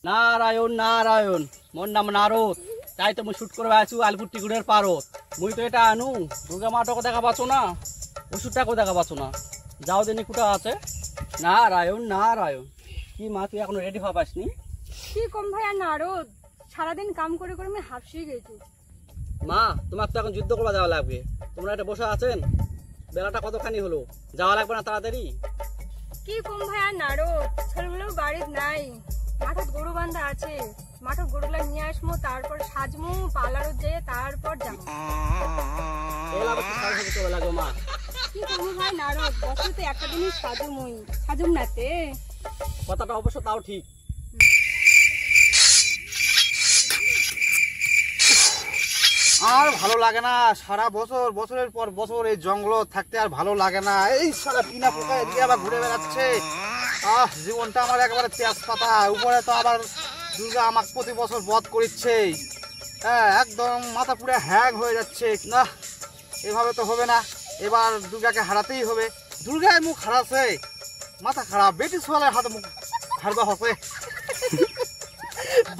নারায়ণ নারায়ণ, মোর নাম নারদ। তাই তো মুই শুট করবে আছু আলিপুর টিকুরের পারত। মুই তো এটা আনু দুর্গা মাটাকে দেখা পাচ্ছ না, ওষুধটাকেও দেখা পাচ্ছ না। যাও দিনি কুটা আছে। নারায়ণ নারায়ণ। কি মা তুই এখনো রেডি হওয়া পাসনি? কি কম ভাই আর নারদ, সারাদিন কাম করে করে আমি হাঁপিয়ে গেছি। মা তোমার তো এখন যুদ্ধ করবা যাওয়া লাগবে। তোমরা এটা বসে আছেন, বেলাটা কতখানি হলো, যাওয়া লাগবে না তাড়াতাড়ি? কি কম ভাই আর নারদ, ছেলেগুলো বাড়ির নাই, মাঠত গরু বান্ধা আছে। মাঠত গরুগুলা নিয়ে আসবো, তারপর সাজমু পার্লারত যেয়ে তারপর যাবো। চলে লাগবে মা। কি করবো ভাই নারদ, বছরে তো একটা দিনই সাজুম নাতে। কথাটা অবশ্য তাও ঠিক। আর ভালো লাগে না, সারা বছরের পর বছর এই জঙ্গল থাকতে আর ভালো লাগে না। এই সারা পিনা পোকা এদিকে আবার ঘুরে বেড়াচ্ছে। জীবনটা আমার একেবারে তেজ পাতা। উপরে তো আবার দুর্গা আমাকে প্রতি বছর বধ করছে। হ্যাঁ, একদম মাথা পুরো হ্যাং হয়ে যাচ্ছে। না, এভাবে তো হবে না, এবার দুর্গাকে হারাতেই হবে। দুর্গায় মুখ হারাচ্ছে, মাথা খারাপ। বেটি সোয়ালের হাতে মুখ হারবা হবে,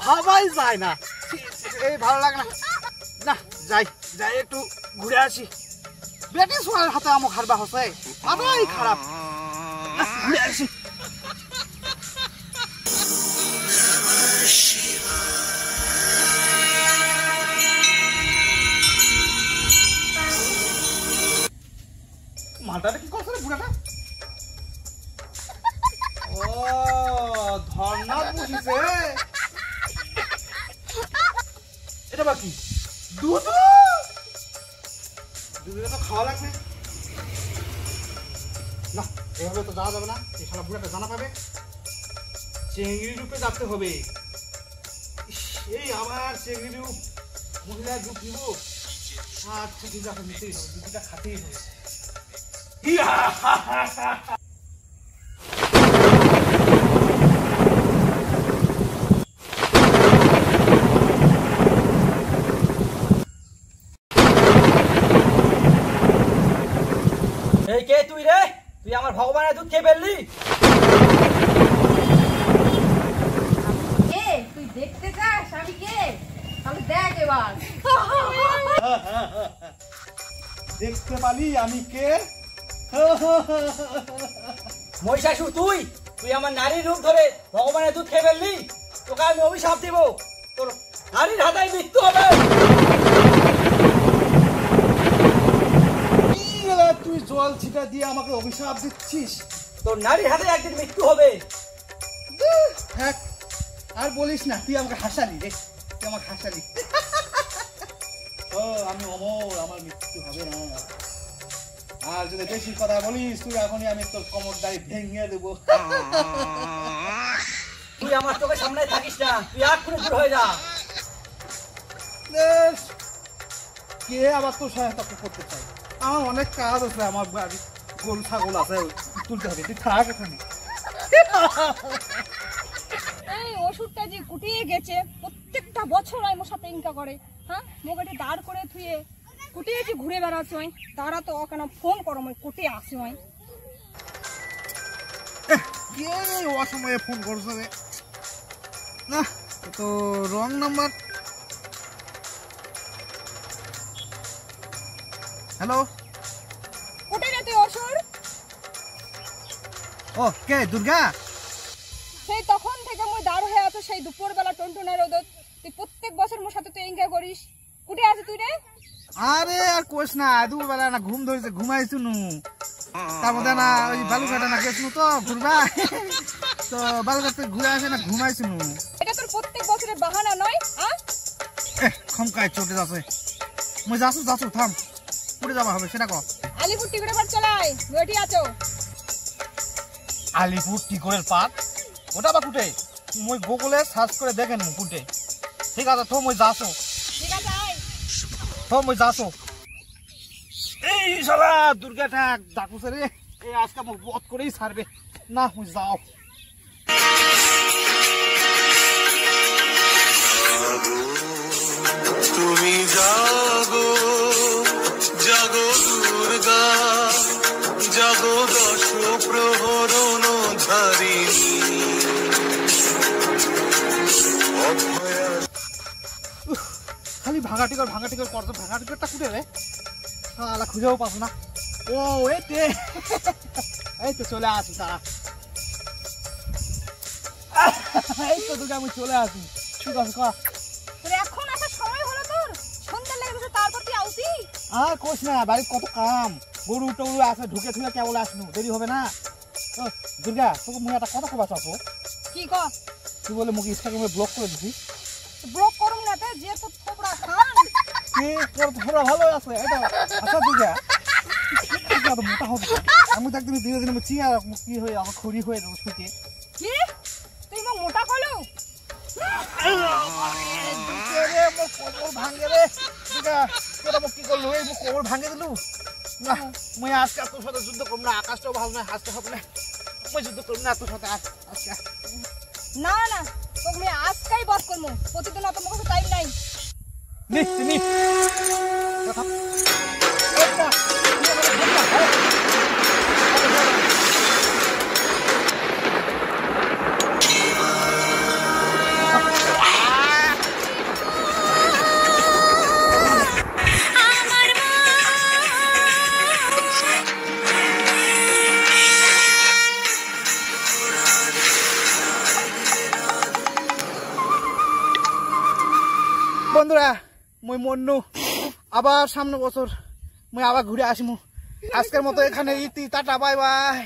ভাবাই যায় না। এই ভালো লাগে না, না যাই যাই একটু ঘুরে আসি। বেটি সোয়ালের হাতে আমুক হারবা হচ্ছে, মাথাই খারাপ। ঘুরে আসি। মালটাটা কি করছে রে বুড়াটা? ও ধর্ণা বুঝিছে। এটা বাকি দুধ, দুধটা তো খাওয়া লাগবে না। এভাবে তো যাওয়া যাবে না, এই শালা বুড়াটা জানা পাবে। চেংড়ি রূপে যাতে হবে। এই আবার চেংড়ি রূপ, মহিলা রূপ নিব। আচ্ছা ঠিক আছে, নিতেই হবে, দুধটা খাতেই হবে। এই কে তুই রে? তুই আমার ভগবানের দুধ খেয়ে ফেললি? কে তুই দেখতে চাস আমি কে? তাহলে দেখ এবার। দেখতে পালি আমি কে? মহিষাসুর তুই তুই আমার নারীর রূপ ধরে ভগবানের দুধ খেয়ে ফেললি। তোকে আমি অভিশাপ দিব, তোর নারীর হাতায় মৃত্যু হবে। তুই জল ছিটা দিয়ে আমাকে অভিশাপ দিচ্ছিস? তোর নারীর হাতে একদিন মৃত্যু হবে। হ্যাঁ, আর বলিস না, তুই আমাকে হাসালি রে, তুই আমাকে হাসালি। ও আমি অমর, আমার মৃত্যু হবে না। আর যদি বেশি কথা বলিস তুই এখনই আমি তোর কোমর দাড়ি ভেঙে দেবো। তুই আমার চোখের সামনে থাকিস না, তুই এক্ষুনি দূর হয়ে যা। কে আবার তোর সহায়তা করতে চাই? আমার অনেক কাজ আছে, আমার বাড়ি গরু ছাগল আছে, তুলতে হবে। তুই থাক এখানে। এই ওষুধটা যে কুটিয়ে গেছে, প্রত্যেকটা বছর আই মোর সাথে ইনকা করে। হ্যাঁ, মোগাটি দাঁড় করে থুয়ে কুটিয়েছি ঘুরে বেড়াচ্ছে। তারা তো কেন ফোন করো, মই কুটিয়ে আসি। কে অসময়ে ফোন করছে রে? না, তো রং নাম্বার। হ্যালো, কোটে রে তুই অসুর? ও কে দুর্গা? সেই তখন থেকে মই দাঁড় হয়ে আছো, সেই দুপুর বেলা টনটনের রোদত। তুই প্রত্যেক বছর মোর সাথে তুই ইনকা করিস। কুটে আছে তুই রে? আরে আর কোস না, দুপুরবেলা না ঘুম ধরেছে, ঘুমাইছু নু। তার মধ্যে না ওই বালুঘাটে না গেছনু তো ঘুরবা, তো বালুঘাট থেকে ঘুরে আসে না ঘুমাইছু নু। এটা তোর প্রত্যেক বছরের বাহানা নয়? খমকায় চটে যাচ্ছে। মই যাচ্ছু থাম, উড়ে যাওয়া হবে সেটা কর। আলিপুর টিকুরে পাট চলাই বেটি আছো। আলিপুর টিকরের পাট? ওটা বা কুটে? মই গুগলে সার্চ করে দেখেন কুটে। ঠিক আছে, তো মই যাচ্ছু। ঠিক আছে আয়। তো মই যাচ্ছু। এই শালা দুর্গাটা ডাকুছে রে, এই আজকে মোক বধ করেই ছাড়বে না। মই যাও। তুমি জাগো জাগো দুর্গা, জাগো দশ প্রহরণ ধারিণী। খালি ভাঙা টিকট করছো, ভাঙা টিকটটা কুটে রে শালা খুঁজেও পাবো না। ও এই তো চলে আসি তারা, এই তো তোকে আমি চলে আসি। ঠিক আছে কা তোর এখন আসার সময় হলো, তোর সন্ধ্যা লেগে গেছে, তারপর তুই আউসি। আর কোস না, বাড়ির কত কাম, গরু টরু আছে, ঢুকে ঠুকে কেবল আসনু, দেরি হবে না। ও দুর্গা, তোকে মুই একটা কথা কবা চাপো। কি ক? তুই বলে মুখে ইনস্টাগ্রামে ব্লক করে দিছি। ব্লক করুম না তে, যে তোর থোবড়া খান। কি তোর থোড়া ভালো আছে এটা। আচ্ছা দুর্গা, এত মোটা হবে, আমি তো একদিন ধীরে ধীরে চিয়া কি হয়ে আমার খড়ি হয়ে যাবো শুকে। কি তুই মোক মোটা কলু? কোমর ভাঙে রে দুর্গা, তোরা মোক কি করলু, এই কোমর ভাঙে দিলু না। মুই আজকে তোর সাথে যুদ্ধ করব না, আকাশটাও ভালো নয়, হাসতে হবে না, মুই যুদ্ধ করব না তোর সাথে আজকে। না না, তোকে আমি আজকাই বধ করবো, প্রতিদিন অত মুখে টাইম নাই। নি কথা বন্ধুরা, মুই মন্নু, আবার সামনে বছর মুই আবার ঘুরে আসিমু। আজকের মতো এখানে ইতি, টাটা, বাই বাই।